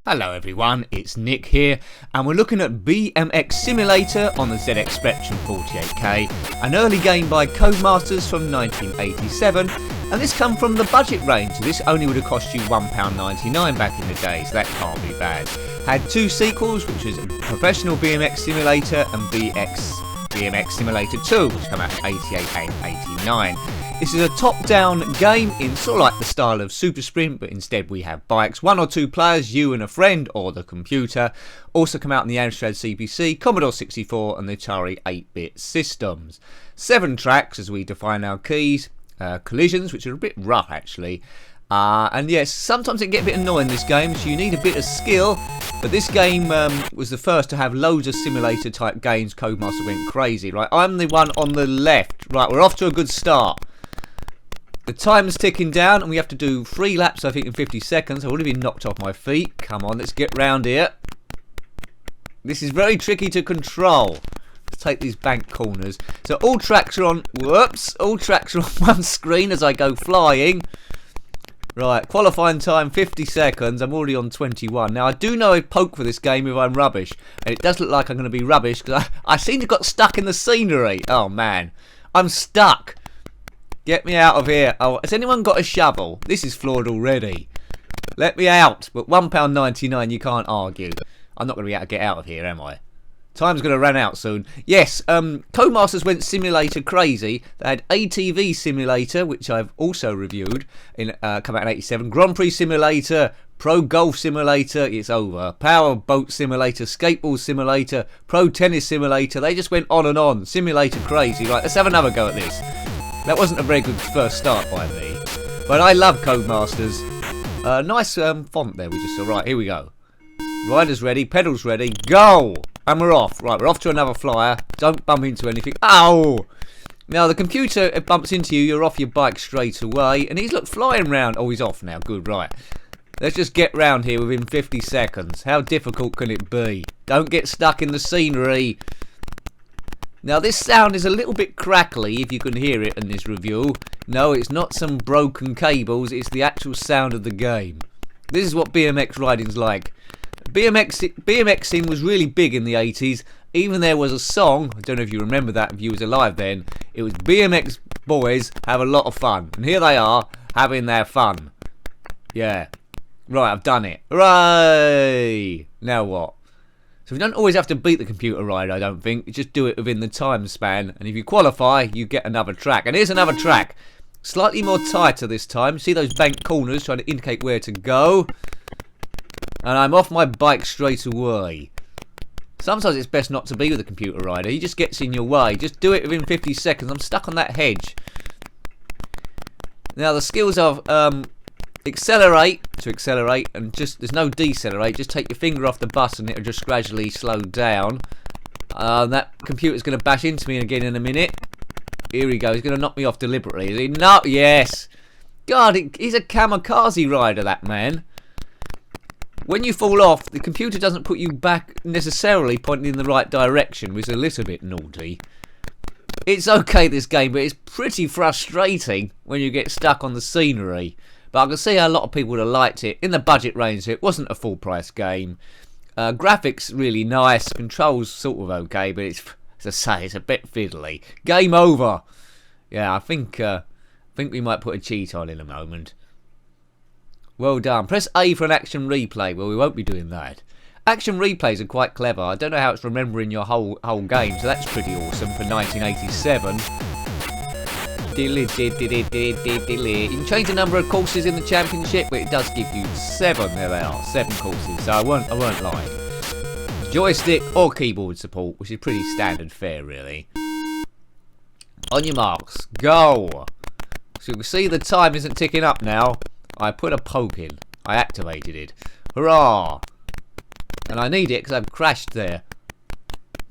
Hello everyone, it's Nick here, and we're looking at BMX Simulator on the ZX Spectrum 48K, an early game by Codemasters from 1987, and this come from the budget range. This only would have cost you £1.99 back in the day, so that can't be bad. Had two sequels, which was Professional BMX Simulator and BMX Simulator 2, which come out in 88 and 89. This is a top-down game in sort of like the style of Super Sprint, but instead we have bikes, one or two players, you and a friend, or the computer. Also come out in the Amstrad CPC, Commodore 64 and the Atari 8-bit systems. 7 tracks as we define our keys, collisions, which are a bit rough actually. And yes, sometimes it can get a bit annoying, this game, so you need a bit of skill. But this game was the first to have loads of simulator type games. Codemaster went crazy. Right, I'm the one on the left. Right, we're off to a good start. The time's ticking down and we have to do 3 laps, I think, in 50 seconds. I've already been knocked off my feet. Come on, let's get round here. This is very tricky to control. Let's take these bank corners. So all tracks are on, whoops, all tracks are on one screen as I go flying. Right, qualifying time 50 seconds. I'm already on 21. Now I do know a poke for this game if I'm rubbish. And it does look like I'm going to be rubbish because I seem to have got stuck in the scenery. Oh man, I'm stuck. Get me out of here. Oh, has anyone got a shovel? This is flawed already. Let me out. But £1.99, you can't argue. I'm not going to be able to get out of here, am I? Time's going to run out soon. Yes, Codemasters went simulator crazy. They had ATV Simulator, which I've also reviewed, come out in 87. Grand Prix Simulator, Pro Golf Simulator, it's over. Power Boat Simulator, Skateboard Simulator, Pro Tennis Simulator. They just went on and on. Simulator crazy. Right, let's have another go at this. That wasn't a very good first start by me. But I love Codemasters. Nice font there we just saw. Right, here we go. Riders ready, pedals ready, go! And we're off. Right, we're off to another flyer. Don't bump into anything. Ow! Now, the computer, it bumps into you, you're off your bike straight away. And he's, look, flying round. Oh, he's off now. Good, right. Let's just get round here within 50 seconds. How difficult can it be? Don't get stuck in the scenery. Now, this sound is a little bit crackly, if you can hear it in this review. No, it's not some broken cables. It's the actual sound of the game. This is what BMX riding's like. BMXing was really big in the 80s. Even there was a song, I don't know if you remember that, if you was alive then. It was BMX boys have a lot of fun. And here they are, having their fun. Yeah. Right, I've done it. Hooray! Now what? So we don't always have to beat the computer rider, I don't think. Just do it within the time span. And if you qualify, you get another track. And here's another track. Slightly more tighter this time. See those bank corners trying to indicate where to go? And I'm off my bike straight away. Sometimes it's best not to be with a computer rider. He just gets in your way. Just do it within 50 seconds. I'm stuck on that hedge. Now the skills of accelerate, and just there's no decelerate. Just take your finger off the button and it'll just gradually slow down. That computer's going to bash into me again in a minute. Here he goes. He's going to knock me off deliberately. Is he not? Yes. God, he's a kamikaze rider, that man. When you fall off, the computer doesn't put you back necessarily pointing in the right direction, which is a little bit naughty. It's okay, this game, but it's pretty frustrating when you get stuck on the scenery. But I can see how a lot of people would have liked it. In the budget range, it wasn't a full price game. Graphics really nice, controls sort of okay, but it's, as I say, it's a bit fiddly. Game over. Yeah, I think we might put a cheat on in a moment. Well done. Press A for an action replay. Well, we won't be doing that. Action replays are quite clever. I don't know how it's remembering your whole game, so that's pretty awesome for 1987. You can change the number of courses in the championship, but it does give you 7. There they are, 7 courses. So I won't lie. Joystick or keyboard support, which is pretty standard fare, really. On your marks, go. So you can see the time isn't ticking up now. I put a poke in. I activated it. Hurrah! And I need it because I've crashed there.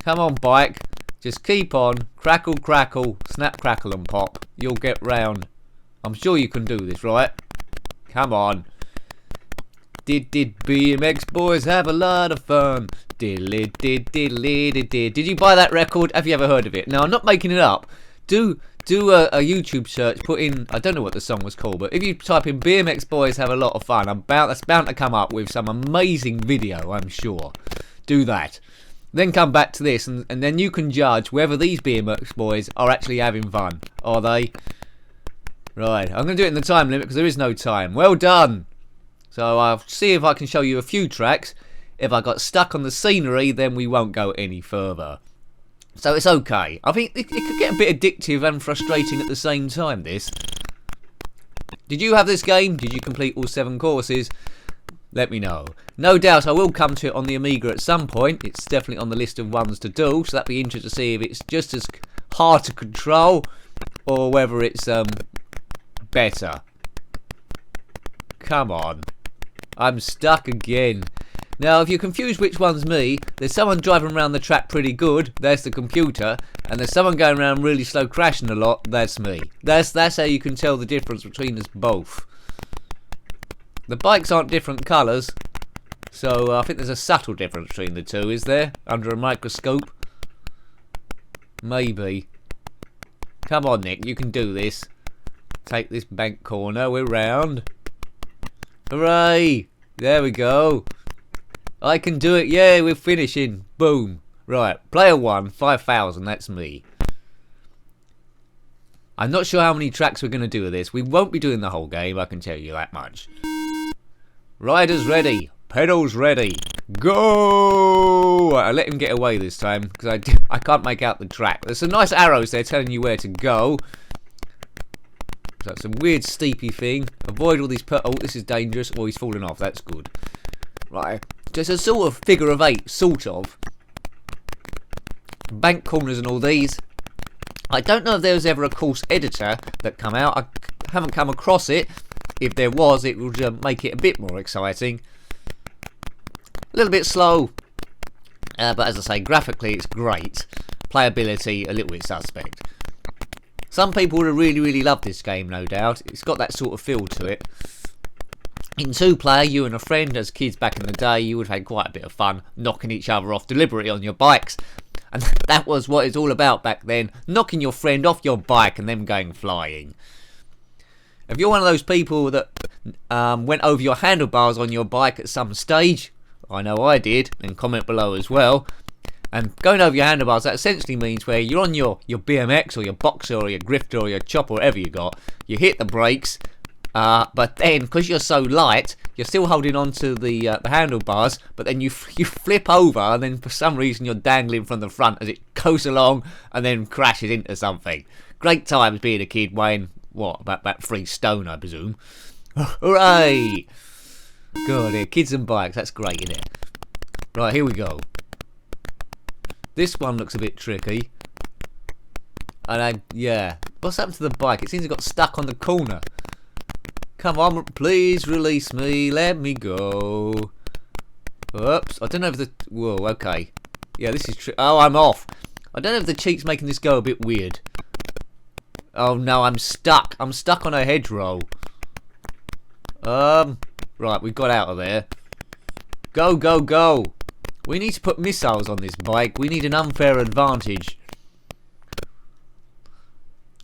Come on, bike. Just keep on. Crackle, crackle. Snap, crackle and pop. You'll get round. I'm sure you can do this, right? Come on. Did BMX boys have a lot of fun? Did you buy that record? Have you ever heard of it? No, I'm not making it up. Do do a YouTube search, put in, I don't know what the song was called, but if you type in BMX Boys Have a Lot of Fun, that's bound to come up with some amazing video, I'm sure. Do that. Then come back to this, and then you can judge whether these BMX boys are actually having fun. Are they? Right, I'm going to do it in the time limit because there is no time. Well done! So I'll see if I can show you a few tracks. If I got stuck on the scenery, then we won't go any further. So it's okay. I think it could get a bit addictive and frustrating at the same time, this. Did you have this game? Did you complete all 7 courses? Let me know. No doubt I will come to it on the Amiga at some point. It's definitely on the list of ones to do, so that'd be interesting to see if it's just as hard to control or whether it's better. Come on. I'm stuck again. Now, if you're confused which one's me, there's someone driving around the track pretty good, there's the computer, and there's someone going around really slow crashing a lot, that's me. That's how you can tell the difference between us both. The bikes aren't different colours, so I think there's a subtle difference between the two, is there? Under a microscope? Maybe. Come on, Nick, you can do this. Take this bank corner, we're round. Hooray! There we go. I can do it, yeah, we're finishing. Boom. Right, player 1, 5,000, that's me. I'm not sure how many tracks we're going to do with this. We won't be doing the whole game, I can tell you that much. Riders ready, pedals ready, go! I let him get away this time because I can't make out the track. There's some nice arrows there telling you where to go. So that's some weird steepy thing. Avoid all these oh, this is dangerous. Oh, he's falling off, that's good. Right, just a sort of figure of 8, sort of. Bank corners and all these. I don't know if there was ever a course editor that come out. I haven't come across it. If there was, it would make it a bit more exciting. A little bit slow, but as I say, graphically it's great. Playability, a little bit suspect. Some people would have really loved this game, no doubt. It's got that sort of feel to it. In 2-player, you and a friend, as kids back in the day, you would have had quite a bit of fun knocking each other off deliberately on your bikes. And that was what it's all about back then, knocking your friend off your bike and them going flying. If you're one of those people that went over your handlebars on your bike at some stage, I know I did, and comment below as well. And going over your handlebars, that essentially means where you're on your BMX or your Boxer or your Grifter or your Chopper, whatever you got, you hit the brakes, but then, because you're so light, you're still holding on to the handlebars, but then you flip over, and then for some reason you're dangling from the front as it goes along and then crashes into something. Great times being a kid weighing, what, about 3 stone, I presume. Hooray! Good, yeah, kids and bikes, that's great, isn't it? Right, here we go. This one looks a bit tricky. And yeah, what's happened to the bike? It seems it got stuck on the corner. Come on, please release me, let me go. Oops, I don't know if the... Whoa, okay. Yeah, this is... Oh, I'm off. I don't know if the cheat's making this go a bit weird. Oh no, I'm stuck. I'm stuck on a hedgerow. Right, we got out of there. Go, go, go. We need to put missiles on this bike. We need an unfair advantage.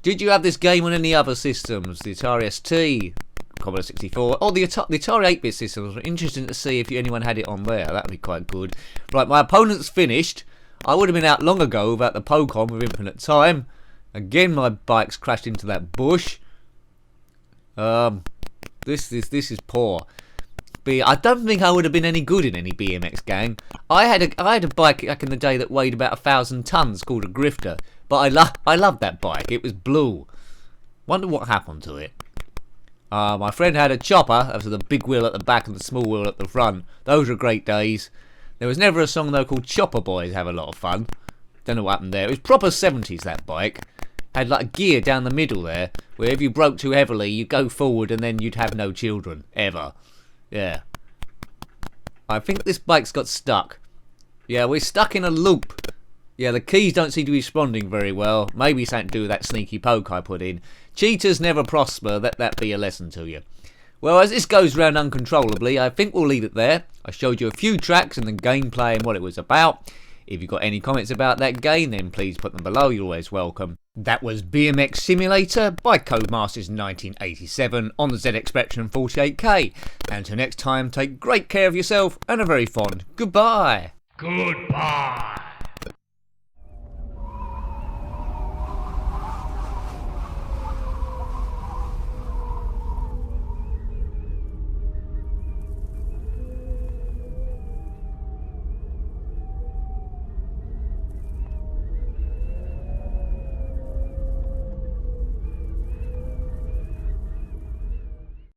Did you have this game on any other systems? The Atari ST, Commodore 64, or the Atari 8-bit systems? Interesting to see if anyone had it on there. That would be quite good. Right, my opponent's finished. I would have been out long ago without the Pocom with infinite time. Again, my bike's crashed into that bush. This is poor. But I don't think I would have been any good in any BMX game. I had a bike back in the day that weighed about 1,000 tons called a Grifter, but I loved that bike. It was blue. Wonder what happened to it. My friend had a Chopper. That was the big wheel at the back and the small wheel at the front. Those were great days. There was never a song though called Chopper Boys Have a Lot of Fun. Don't know what happened there. It was proper 70s, that bike. Had like a gear down the middle there, where if you broke too heavily, you'd go forward and then you'd have no children. Ever. Yeah. I think this bike's got stuck. Yeah, we're stuck in a loop. Yeah, the keys don't seem to be responding very well. Maybe something to do with that sneaky poke I put in. Cheaters never prosper. Let that be a lesson to you. Well, as this goes round uncontrollably, I think we'll leave it there. I showed you a few tracks and the gameplay and what it was about. If you've got any comments about that game, then please put them below, you're always welcome. That was BMX Simulator by Codemasters 1987 on the ZX Spectrum 48K. Until next time, take great care of yourself and a very fond goodbye. Goodbye.